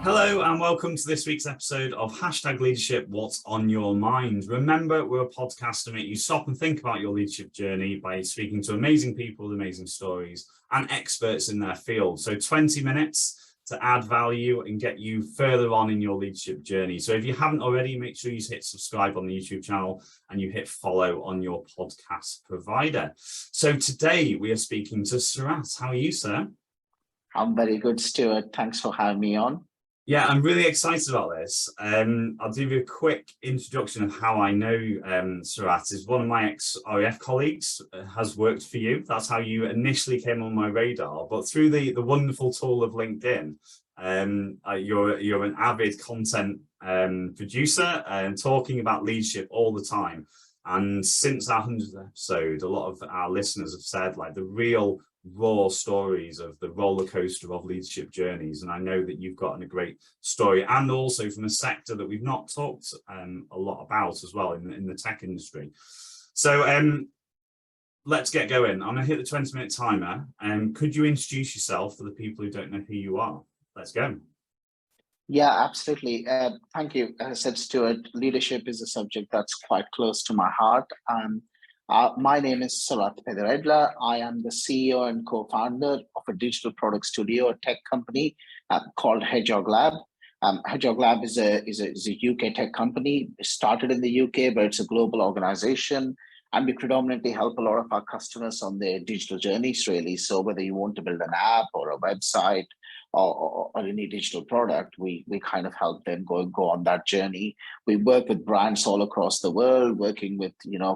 Hello and welcome to this week's episode of #Leadership What's on Your Mind. Remember, we're a podcast to make you stop and think about your leadership journey by speaking to amazing people with amazing stories and experts in their field. So 20 minutes to add value and get you further on in your leadership journey. So if you haven't already, make sure you hit subscribe on the YouTube channel and you hit follow on your podcast provider. So today we are speaking to Sarat. How are you, sir? I'm very good, Stuart. Thanks for having me on. Yeah, I'm really excited about this. I'll give you a quick introduction of how I know Sarat. Is one of my ex-RAF colleagues, has worked for you. That's how you initially came on my radar. But through the wonderful tool of LinkedIn, you're an avid content producer and talking about leadership all the time. And since our 100th episode, a lot of our listeners have said like the real raw stories of the roller coaster of leadership journeys, and I know that you've gotten a great story, and also from a sector that we've not talked a lot about as well in the tech industry. So let's get going. I'm gonna hit the 20-minute timer, and could you introduce yourself for the people who don't know who you are? Let's go. Yeah, absolutely. Thank you. As I said, Stuart, leadership is a subject that's quite close to my heart. My name is Sarat Pediredla. I am the CEO and co-founder of a digital product studio, a tech company called Hedgehog Lab. Hedgehog Lab is a UK tech company. It started in the UK, but it's a global organization. And we predominantly help a lot of our customers on their digital journeys, really. So whether you want to build an app or a website or any digital product, we kind of help them go on that journey. We work with brands all across the world, working with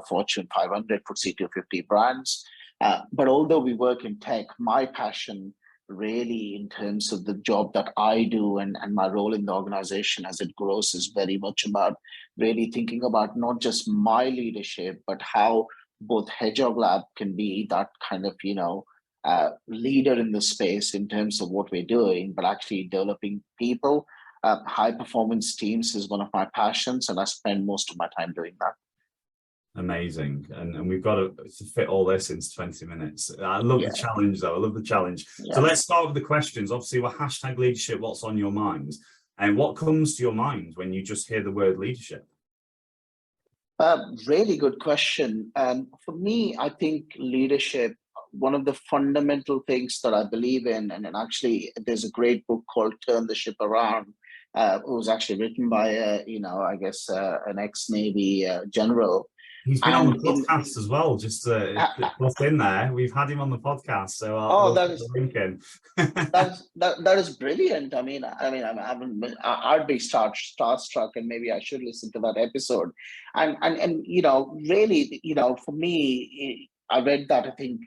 Fortune 500, FTSE 250 brands. But although we work in tech, my passion really in terms of the job that I do and my role in the organization as it grows is very much about really thinking about not just my leadership, but how both Hedgehog Lab can be that kind of, leader in the space in terms of what we're doing, but actually developing people. High performance teams is one of my passions, and I spend most of my time doing that. Amazing. And we've got to fit all this into 20 minutes. I love the challenge, though. I love the challenge. So let's start with the questions. Obviously, we're #leadership. What's on your mind? And what comes to your mind when you just hear the word leadership? Really good question. For me, I think leadership, one of the fundamental things that I believe in, and actually there's a great book called Turn the Ship Around. It was actually written by, an ex-Navy general. He's been on the podcast as well, just to put in there. We've had him on the podcast, so I'll put the link in. that is brilliant. I'd be starstruck, and maybe I should listen to that episode. And really, for me, I read that I think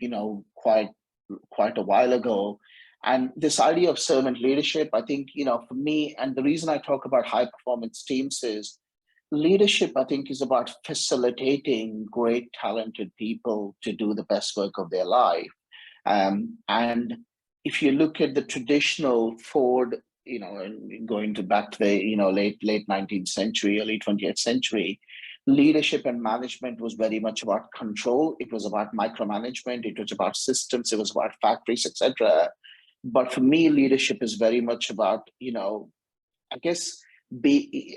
quite a while ago. And this idea of servant leadership, I think for me, and the reason I talk about high performance teams is leadership, I think, is about facilitating great, talented people to do the best work of their life. And if you look at the traditional Ford, and going back to the late 19th century, early 20th century, leadership and management was very much about control. It was about micromanagement. It was about systems. It was about factories, etc. But for me, leadership is very much about,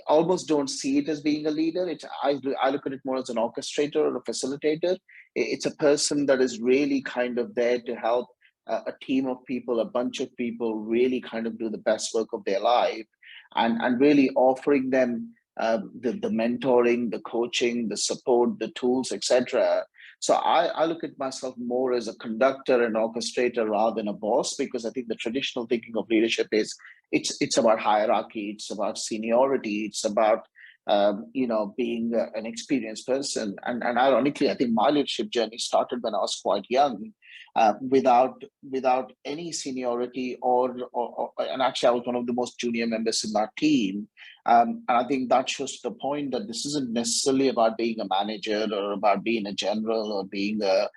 almost don't see it as being a leader. I look at it more as an orchestrator or a facilitator. It's a person that is really kind of there to help a team of people, a bunch of people really kind of do the best work of their life, and really offering them the mentoring, the coaching, the support, the tools, etc. So I look at myself more as a conductor and orchestrator rather than a boss, because I think the traditional thinking of leadership is it's about hierarchy, it's about seniority, it's about being an experienced person. And ironically, I think my leadership journey started when I was quite young, without any seniority and actually I was one of the most junior members in that team. And I think that shows the point that this isn't necessarily about being a manager or about being a general or being a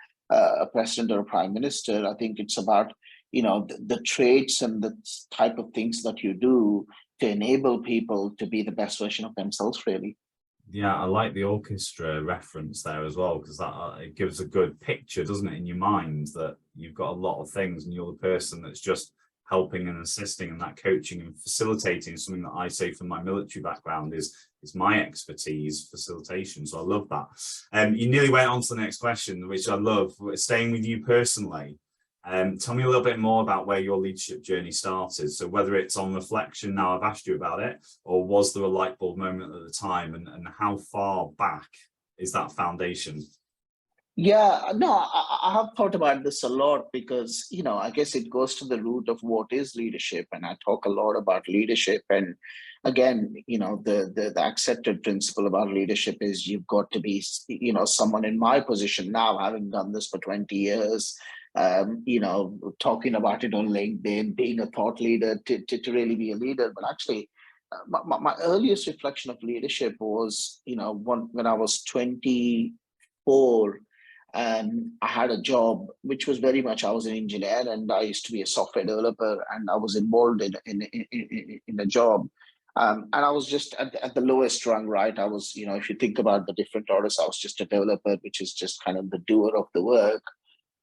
president or a prime minister. I think it's about the traits and the type of things that you do to enable people to be the best version of themselves, really. Yeah, I like the orchestra reference there as well, because that it gives a good picture, doesn't it, in your mind that you've got a lot of things and you're the person that's just helping and assisting and that coaching and facilitating, something that I say from my military background is my expertise, facilitation. So I love that. You nearly went on to the next question, which I love, staying with you personally. Tell me a little bit more about where your leadership journey started. So whether it's on reflection, now I've asked you about it, or was there a light bulb moment at the time, and how far back is that foundation? Yeah, no, I have thought about this a lot because, I guess it goes to the root of what is leadership. And I talk a lot about leadership. And again, the accepted principle about leadership is you've got to be, someone in my position now, having done this for 20 years, talking about it on LinkedIn, being a thought leader to really be a leader. But actually, my earliest reflection of leadership was, when I was 24. I had a job which was very much, I was an engineer and I used to be a software developer, and I was involved in a job. And I was just at the lowest rung, right? I was, if you think about the different orders, I was just a developer, which is just kind of the doer of the work.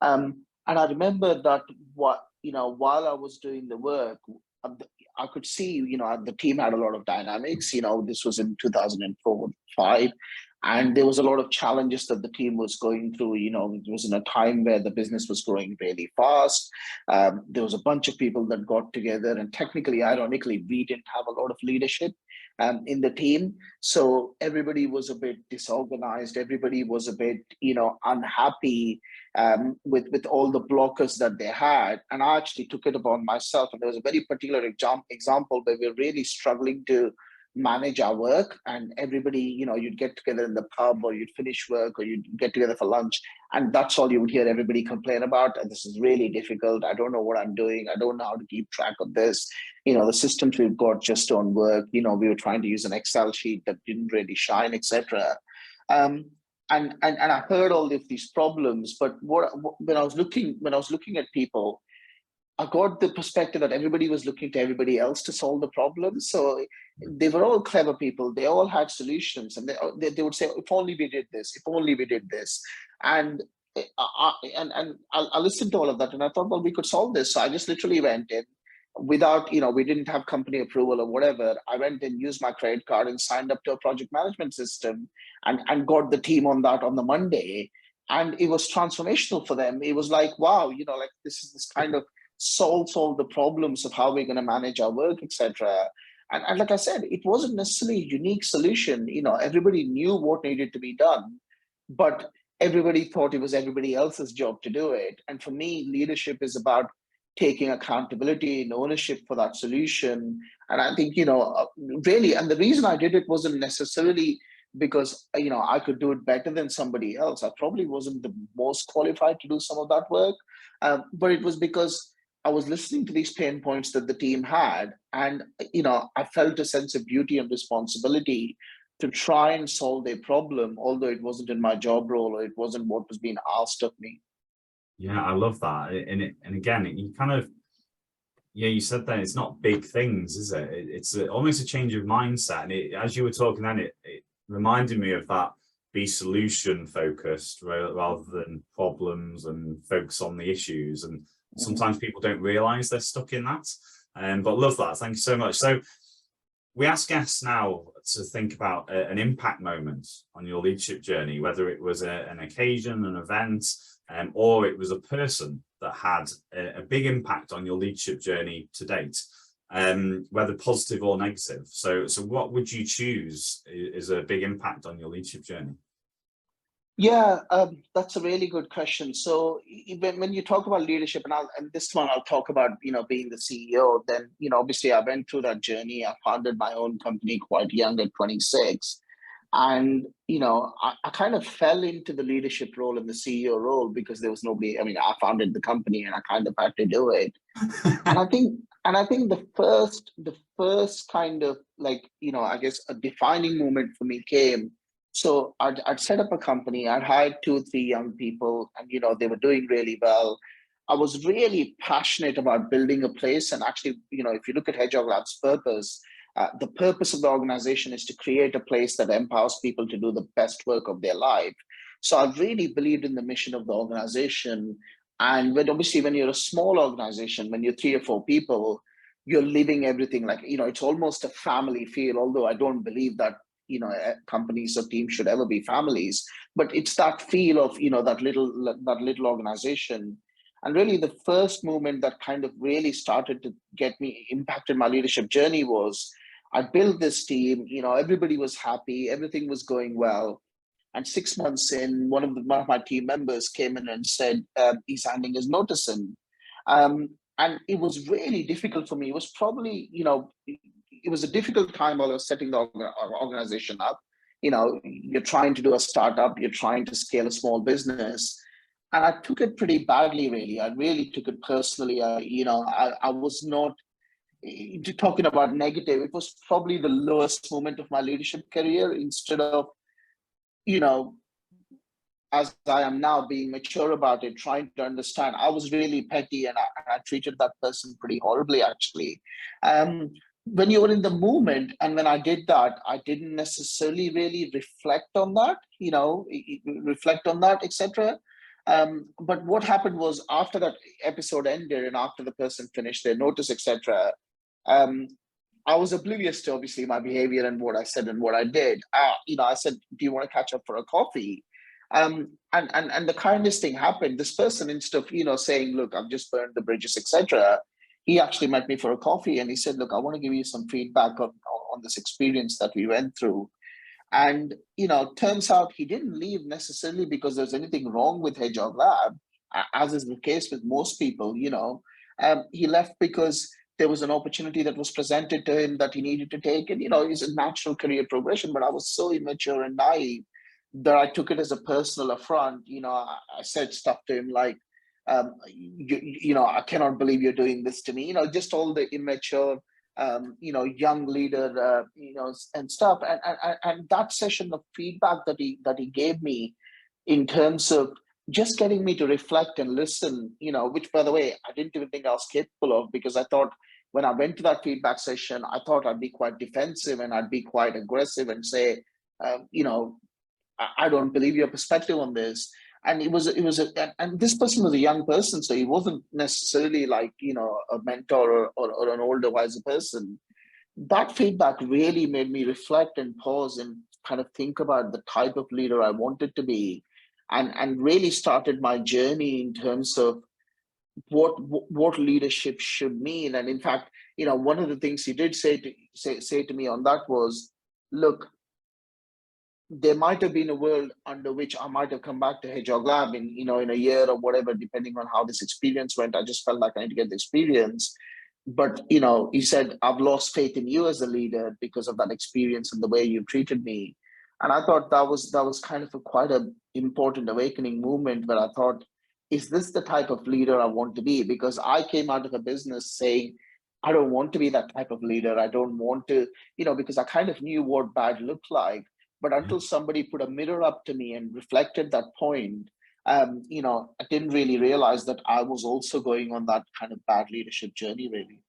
And I remember that while I was doing the work, I could see, the team had a lot of dynamics. This was in 2004, 5. And there was a lot of challenges that the team was going through. It was in a time where the business was growing really fast. There was a bunch of people that got together, and technically, ironically, we didn't have a lot of leadership in the team. So everybody was a bit disorganized. Everybody was a bit, unhappy with all the blockers that they had. And I actually took it upon myself. And there was a very particular example where we were really struggling to manage our work, and everybody, you'd get together in the pub, or you'd finish work, or you'd get together for lunch, and that's all you would hear everybody complain about. This is really difficult. I don't know what I'm doing. I don't know how to keep track of this. The systems we've got just don't work. We were trying to use an Excel sheet that didn't really shine, etc. And I heard all of these problems, but when I was looking at people, I got the perspective that everybody was looking to everybody else to solve the problem. So they were all clever people. They all had solutions, and they would say, "If only we did this. If only we did this." And I listened to all of that, and I thought, well, we could solve this. So I just literally went in without, we didn't have company approval or whatever. I went and used my credit card and signed up to a project management system, and got the team on that on the Monday. And it was transformational for them. It was like, wow, like this is this kind of solve the problems of how we're going to manage our work, etc. And like I said, it wasn't necessarily a unique solution. Everybody knew what needed to be done, but everybody thought it was everybody else's job to do it. And for me, leadership is about taking accountability and ownership for that solution. And I think, really, and the reason I did it wasn't necessarily because, I could do it better than somebody else. I probably wasn't the most qualified to do some of that work, but it was because I was listening to these pain points that the team had, and I felt a sense of duty and responsibility to try and solve their problem, although it wasn't in my job role or it wasn't what was being asked of me. Yeah, I love that. And again, you kind of, you said that it's not big things, is it? It's almost a change of mindset. And as you were talking then, it reminded me of that, be solution focused rather than problems, and focus on the issues. And sometimes people don't realize they're stuck in that. But love that. Thank you so much. So we ask guests now to think about an impact moment on your leadership journey, whether it was an occasion, an event, or it was a person that had a big impact on your leadership journey to date, whether positive or negative. So what would you choose is a big impact on your leadership journey? Yeah, that's a really good question. So when you talk about leadership, and this one I'll talk about, being the CEO, then, obviously I went through that journey. I founded my own company quite young at 26. And, I kind of fell into the leadership role and the CEO role because there was nobody. I mean, I founded the company and I kind of had to do it. And I think the first kind of I guess a defining moment for me came. So I'd set up a company. I'd hired 2 or 3 young people, and they were doing really well. I was really passionate about building a place. And actually, if you look at Hedgehog Lab's purpose, the purpose of the organization is to create a place that empowers people to do the best work of their life. So I really believed in the mission of the organization. And when you're a small organization, when you're 3 or 4 people, you're living everything like, it's almost a family feel, although I don't believe that, companies or teams should ever be families, but it's that feel of, that little organization. And really the first movement that kind of really started to impacted my leadership journey was I built this team, everybody was happy, everything was going well. And 6 months in, one of my team members came in and said he's handing his notice in. And it was really difficult for me. It was probably, it was a difficult time while I was setting the organization up. You're trying to do a startup, you're trying to scale a small business. And I took it pretty badly, really. I really took it personally. I was not talking about negative. It was probably the lowest moment of my leadership career. Instead of, you know, as I am now being mature about it, trying to understand, I was really petty, and I treated that person pretty horribly, actually. When you were in the moment, and when I did that, I didn't necessarily really reflect on that, etc. But what happened was, after that episode ended and after the person finished their notice, etc., I was oblivious to obviously my behavior and what I said and what I did. I said, "Do you want to catch up for a coffee?" And the kindest thing happened. This person, instead of saying, "Look, I've just burned the bridges," etc., he actually met me for a coffee and he said, "Look, I want to give you some feedback on this experience that we went through." And turns out he didn't leave necessarily because there's anything wrong with Hedgehog Lab, as is the case with most people. He left because there was an opportunity that was presented to him that he needed to take, and it's a natural career progression. But I was so immature and naive that I took it as a personal affront. I said stuff to him like, "I cannot believe you're doing this to me." Just all the immature, young leader, and stuff. And that session of feedback that he gave me, in terms of just getting me to reflect and listen, which, by the way, I didn't even think I was capable of, because I thought, when I went to that feedback session, I thought I'd be quite defensive and I'd be quite aggressive and say, I don't believe your perspective on this. And and this person was a young person, so he wasn't necessarily like, a mentor or an older, wiser person. That feedback really made me reflect and pause and kind of think about the type of leader I wanted to be, and really started my journey in terms of what leadership should mean. And in fact, one of the things he did say to me on that was, "Look, there might have been a world under which I might have come back to Hedgehog Lab in a year or whatever, depending on how this experience went. I just felt like I need to get the experience. But he said, I've lost faith in you as a leader because of that experience and the way you treated me." And I thought that was kind of quite an important awakening moment, where I thought, is this the type of leader I want to be? Because I came out of a business saying, I don't want to be that type of leader. I don't want to, because I kind of knew what bad looked like. But until somebody put a mirror up to me and reflected that point, I didn't really realize that I was also going on that kind of bad leadership journey, really.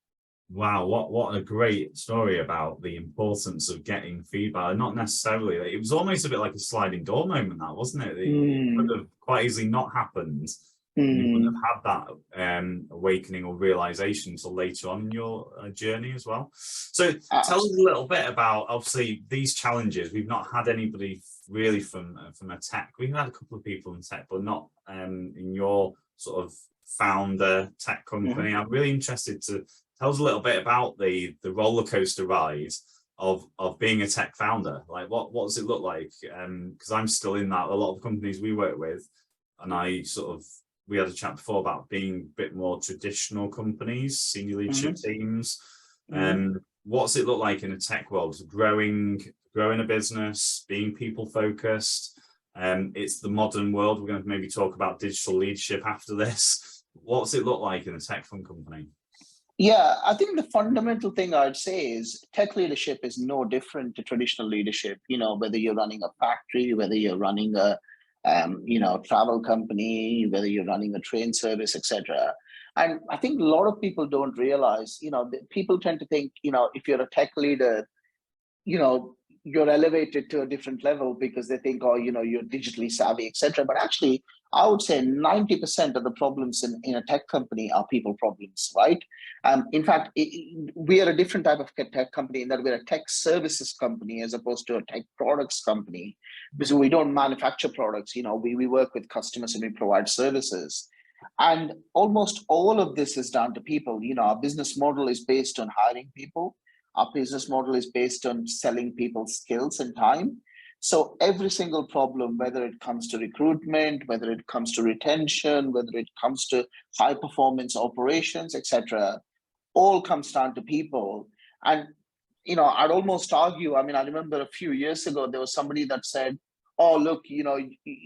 Wow, what a great story about the importance of getting feedback. Not necessarily, it was almost a bit like a sliding door moment, that, wasn't it? It could have quite easily not happened. You wouldn't have had that awakening or realization until later on in your journey as well. So tell us a little bit about, obviously, these challenges. We've not had anybody really from a tech. We've had a couple of people in tech, but not in your sort of founder tech company. I'm really interested to tell us a little bit about the roller coaster ride of being a tech founder. Like, what does it look like? Because I'm still in that. A lot of companies we work with, and we had a chat before about being a bit more traditional companies, senior leadership teams. What's it look like in a tech world? Growing a business, being people focused. It's the modern world. We're going to maybe talk about digital leadership after this. What's it look like in a tech fund company? Yeah, I think the fundamental thing I'd say is tech leadership is no different to traditional leadership. Whether you're running a factory, whether you're running a travel company, whether you're running a train service, etc. And I think a lot of people don't realize, people tend to think, if you're a tech leader, you're elevated to a different level because they think, oh, you're digitally savvy, etc. But actually, I would say 90% of the problems in a tech company are people problems, right? In fact, we are a different type of tech company in that we're a tech services company as opposed to a tech products company, because we don't manufacture products. We work with customers and we provide services. And almost all of this is down to people. Our business model is based on hiring people. Our business model is based on selling people skills and time. So every single problem, whether it comes to recruitment, whether it comes to retention, whether it comes to high performance operations, etc., all comes down to people. And I'd almost argue, I remember a few years ago, there was somebody that said, oh, look,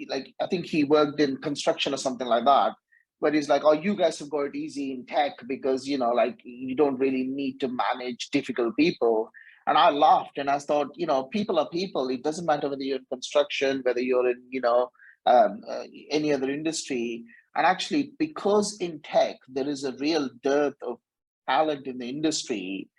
like, I think he worked in construction or something like that, but he's like, oh, you guys have got it easy in tech because, like, you don't really need to manage difficult people. And I laughed and I thought, people are people. It doesn't matter whether you're in construction, whether you're in, any other industry. And actually, because in tech, there is a real dearth of talent in the industry,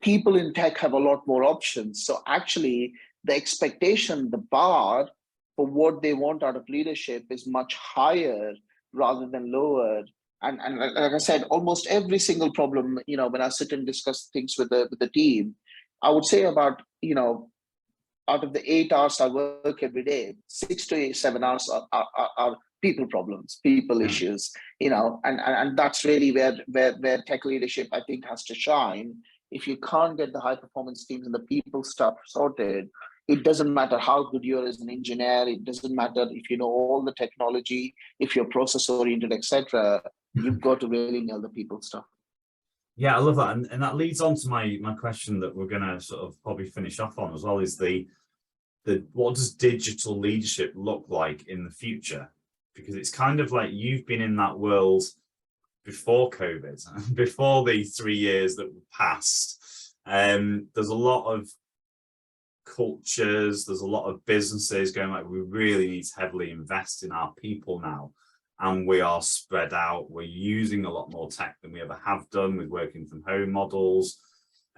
people in tech have a lot more options. So actually, the expectation, the bar for what they want out of leadership is much higher rather than lower. And like I said, almost every single problem, when I sit and discuss things with the team, I would say about, out of the 8 hours I work every day, 6 to 7 hours are people problems, people issues, and that's really where tech leadership, I think, has to shine. If you can't get the high performance teams and the people stuff sorted, it doesn't matter how good you are as an engineer. It doesn't matter if you know all the technology, if you're process oriented, etc. You've got to really nail the people stuff. Yeah, I love that. And that leads on to my question that we're going to sort of probably finish off on as well, is the what does digital leadership look like in the future? Because it's kind of like you've been in that world before COVID, before the 3 years that passed. There's a lot of cultures, there's a lot of businesses going like, we really need to heavily invest in our people now. And we are spread out. We're using a lot more tech than we ever have done with working from home models.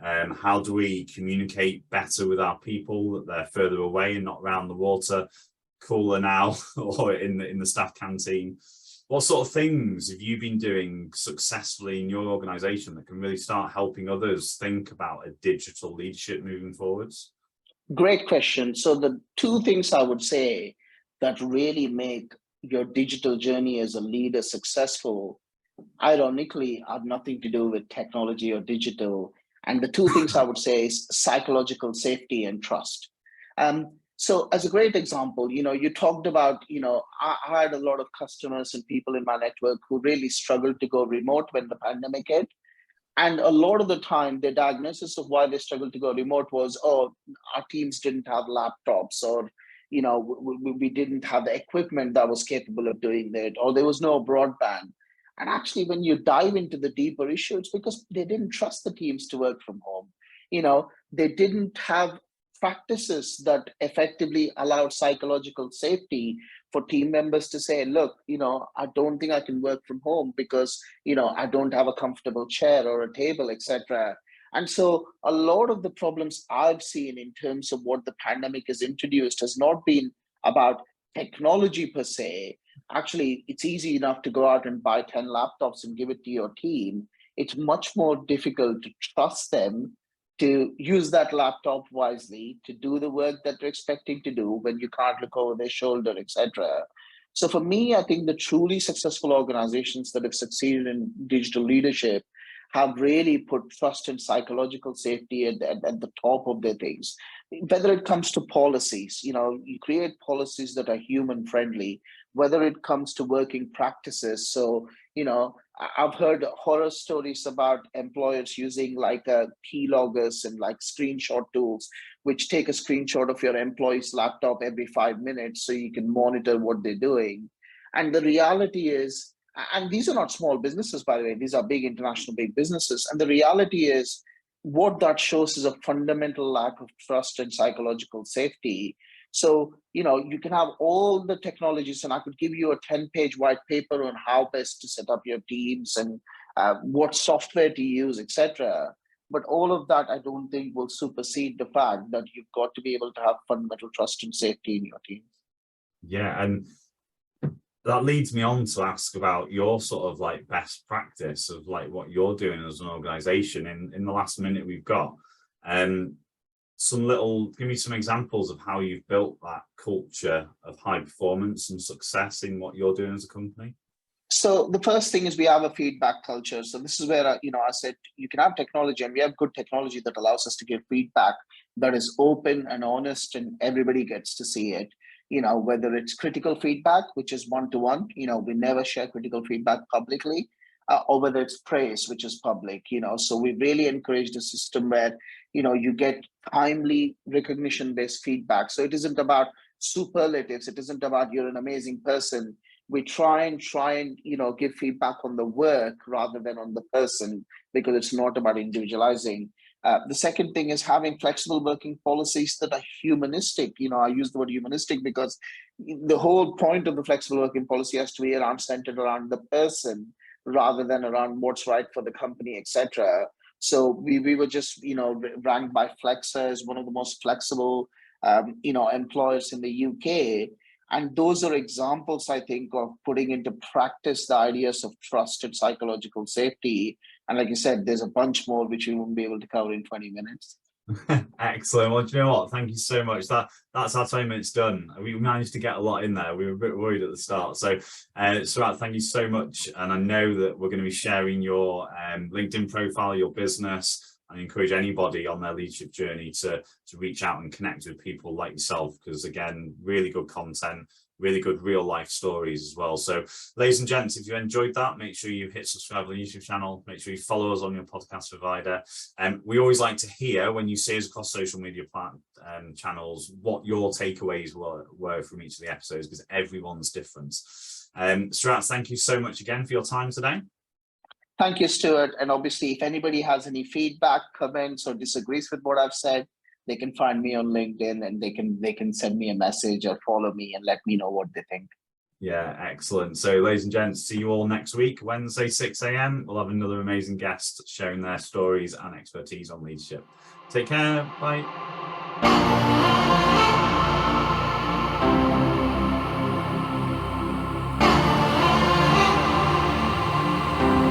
How do we communicate better with our people that they're further away and not around the water cooler now or in the staff canteen? What sort of things have you been doing successfully in your organization that can really start helping others think about a digital leadership moving forwards? Great question. So the two things I would say that really make your digital journey as a leader successful, ironically, have nothing to do with technology or digital. And the two things I would say is psychological safety and trust. So as a great example, you talked about, I had a lot of customers and people in my network who really struggled to go remote when the pandemic hit. And a lot of the time, the diagnosis of why they struggled to go remote was, oh, our teams didn't have laptops, or we didn't have the equipment that was capable of doing that, or there was no broadband. And actually, when you dive into the deeper issue, it's because they didn't trust the teams to work from home. They didn't have practices that effectively allowed psychological safety for team members to say, look, I don't think I can work from home because, I don't have a comfortable chair or a table, etc. And so a lot of the problems I've seen in terms of what the pandemic has introduced has not been about technology per se. Actually, it's easy enough to go out and buy 10 laptops and give it to your team. It's much more difficult to trust them to use that laptop wisely, to do the work that they're expecting to do when you can't look over their shoulder, etc. So for me, I think the truly successful organizations that have succeeded in digital leadership have really put trust and psychological safety at the top of their things. Whether it comes to policies, you create policies that are human friendly, whether it comes to working practices. So, I've heard horror stories about employers using like keyloggers and like screenshot tools, which take a screenshot of your employee's laptop every 5 minutes so you can monitor what they're doing. And the reality is, and these are not small businesses, by the way, these are big international big businesses. And the reality is, what that shows is a fundamental lack of trust and psychological safety. So, you can have all the technologies, and I could give you a 10-page white paper on how best to set up your teams and what software to use, etc. But all of that, I don't think will supersede the fact that you've got to be able to have fundamental trust and safety in your teams. Yeah, and that leads me on to ask about your sort of like best practice of like what you're doing as an organization in the last minute we've got. Give me some examples of how you've built that culture of high performance and success in what you're doing as a company. So the first thing is we have a feedback culture. So this is where, I said you can have technology, and we have good technology that allows us to give feedback that is open and honest, and everybody gets to see it. Whether it's critical feedback, which is one-to-one, we never share critical feedback publicly, or whether it's praise, which is public, so we really encouraged a system where, you get timely recognition-based feedback. So it isn't about superlatives. It isn't about you're an amazing person. We try and give feedback on the work rather than on the person, because it's not about individualizing. The second thing is having flexible working policies that are humanistic. I use the word humanistic because the whole point of the flexible working policy has to be centered around the person rather than around what's right for the company, etc. So we were just ranked by Flexa as one of the most flexible employers in the UK. And those are examples, I think, of putting into practice the ideas of trusted psychological safety. And like you said, there's a bunch more which we won't be able to cover in 20 minutes. Excellent. Well, do you know what? Thank you so much. That's our 20 minutes done. We managed to get a lot in there. We were a bit worried at the start. So, Sarat, thank you so much. And I know that we're going to be sharing your LinkedIn profile, your business. I encourage anybody on their leadership journey to reach out and connect with people like yourself, because again, really good content, really good real life stories as well. So ladies and gents, if you enjoyed that, make sure you hit subscribe on the YouTube channel, make sure you follow us on your podcast provider. And we always like to hear when you see us across social media channels, what your takeaways were from each of the episodes, because everyone's different. Sarat, thank you so much again for your time today. Thank you, Stuart. And obviously, if anybody has any feedback, comments, or disagrees with what I've said, they can find me on LinkedIn, and they can send me a message or follow me and let me know what they think. Yeah, excellent. So ladies and gents, see you all next week, Wednesday, 6 a.m. We'll have another amazing guest sharing their stories and expertise on leadership. Take care. Bye.